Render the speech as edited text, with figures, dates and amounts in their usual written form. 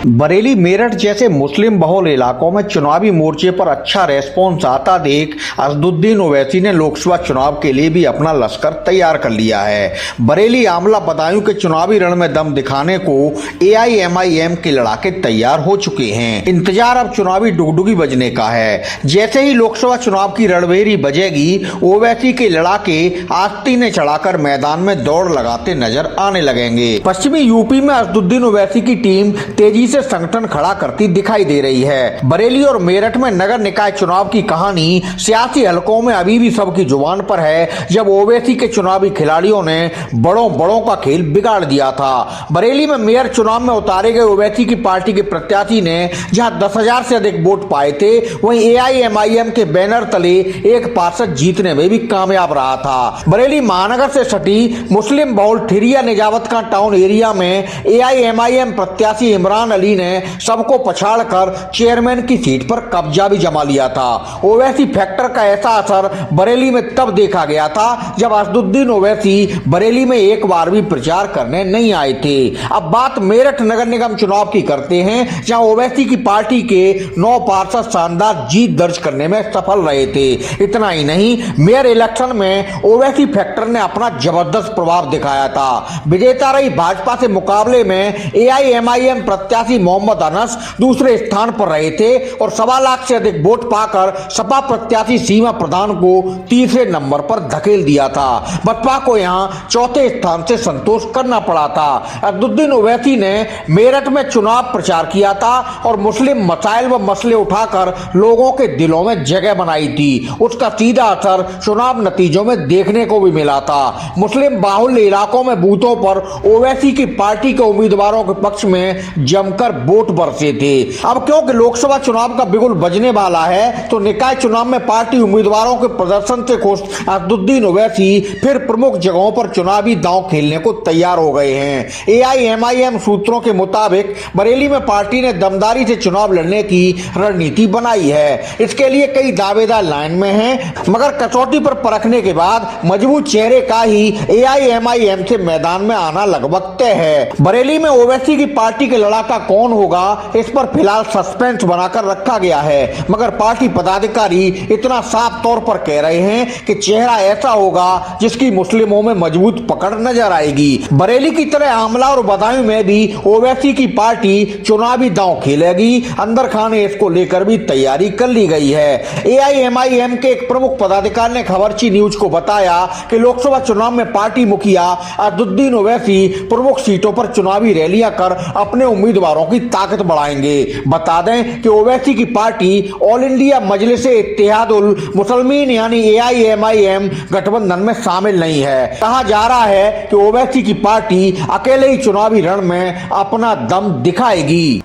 बरेली, मेरठ जैसे मुस्लिम बहुल इलाकों में चुनावी मोर्चे पर अच्छा रेस्पॉन्स आता देख असदुद्दीन ओवैसी ने लोकसभा चुनाव के लिए भी अपना लश्कर तैयार कर लिया है। बरेली आमला बदायूं के चुनावी रण में दम दिखाने को एआईएमआईएम के लड़ाके तैयार हो चुके हैं। इंतजार अब चुनावी डुगडुगी बजने का है। जैसे ही लोकसभा चुनाव की रणभेरी बजेगी, ओवैसी के लड़ाके आस्तीनें चढ़ाकर मैदान में दौड़ लगाते नजर आने लगेंगे। पश्चिमी यूपी में असदुद्दीन ओवैसी की टीम तेजी से संगठन खड़ा करती दिखाई दे रही है। बरेली और मेरठ में नगर निकाय चुनाव की कहानी सियासी हलकों में अभी भी सबकी जुबान पर है, जब ओवैसी के चुनावी खिलाड़ियों ने बड़ों का खेल बिगाड़ दिया था। बरेली में मेयर चुनाव में उतारे गए ओवैसी की पार्टी के प्रत्याशी ने जहां 10,000 से अधिक वोट पाए थे, वहीं एआईएमआईएम के बैनर तले एक पार्षद जीतने में भी कामयाब रहा था। बरेली महानगर से सटी मुस्लिम बहुल ठिरिया निजावतखां टाउन एरिया में एआईएमआईएम प्रत्याशी इमरान अली ने सबको पछाड़कर चेयरमैन की सीट पर कब्जा भी जमा लिया था। ओवैसी फैक्टर का ऐसा असर बरेली में तब देखा गया था जब असदुद्दीन ओवैसी बरेली में एक बार भी प्रचार करने नहीं आए थे। अब बात मेरठ नगर निगम चुनाव की करते हैं, जहां ओवैसी की पार्टी के 9 पार्षद शानदार जीत दर्ज करने में सफल रहे थे। इतना ही नहीं, मेयर इलेक्शन में ओवैसी फैक्टर ने अपना जबरदस्त प्रभाव दिखाया था। विजेता रही भाजपा से मुकाबले में एआईएमआईएम प्रत्याशी मोहम्मद अनस दूसरे स्थान पर रहे थे और 1.25 लाख से अधिक वोट पाकर सपा प्रत्याशी सीमा प्रधान को तीसरे नंबर पर धकेल दिया था। बसपा को यहां चौथे स्थान से संतोष करना पड़ा था। असदुद्दीन ओवैसी ने मेरठ में चुनाव प्रचार किया था और मुस्लिम मसाइल व मसले उठाकर लोगों के दिलों में जगह बनाई थी। उसका सीधा असर चुनाव नतीजों में देखने को भी मिला था। मुस्लिम बाहुल्य इलाकों में बूथों पर ओवैसी की पार्टी के उम्मीदवारों के पक्ष में जमकर वोट बरसे थे। अब क्योंकि लोकसभा चुनाव का बिगुल बजने वाला है, तो निकाय चुनाव में पार्टी उम्मीदवारों के प्रदर्शन से खुश असदुद्दीन ओवैसी फिर प्रमुख जगहों पर चुनावी दांव खेलने को तैयार हो गए हैं। एआईएमआईएम सूत्रों के मुताबिक बरेली में पार्टी ने दमदारी से चुनाव लड़ने की रणनीति बनाई है। इसके लिए कई दावेदार लाइन में हैं, मगर कसौटी पर परखने के बाद मजबूत चेहरे का ही एआईएमआईएम से मैदान में आना लगभग तय है। बरेली में ओवैसी की पार्टी के लड़ाका कौन होगा, इस पर फिलहाल सस्पेंस बनाकर रखा गया है, मगर पार्टी पदाधिकारी इतना साफ तौर पर कह रहे हैं कि चेहरा ऐसा होगा जिसकी मुस्लिमों में मजबूत पकड़ नजर आएगी। बरेली की तरह आमला और बदायूं में भी ओवैसी की पार्टी चुनावी दांव खेलेगी। अंदर खाने इसको लेकर भी तैयारी कर ली गई है। एआईएमआईएम के एक प्रमुख पदाधिकारी ने खबरची न्यूज को बताया कि लोकसभा चुनाव में पार्टी मुखिया असदुद्दीन ओवैसी प्रमुख सीटों पर चुनावी रैलियां कर अपने उम्मीदवारों की ताकत बढ़ाएंगे। बता दें कि ओवैसी की party all India Majlis-e-Ittehadul Muslimeen यानी एआईएमआईएम गठबंधन में शामिल नहीं है। कहा जा रहा है कि ओवैसी की पार्टी अकेले ही चुनावी रण में अपना दम दिखाएगी।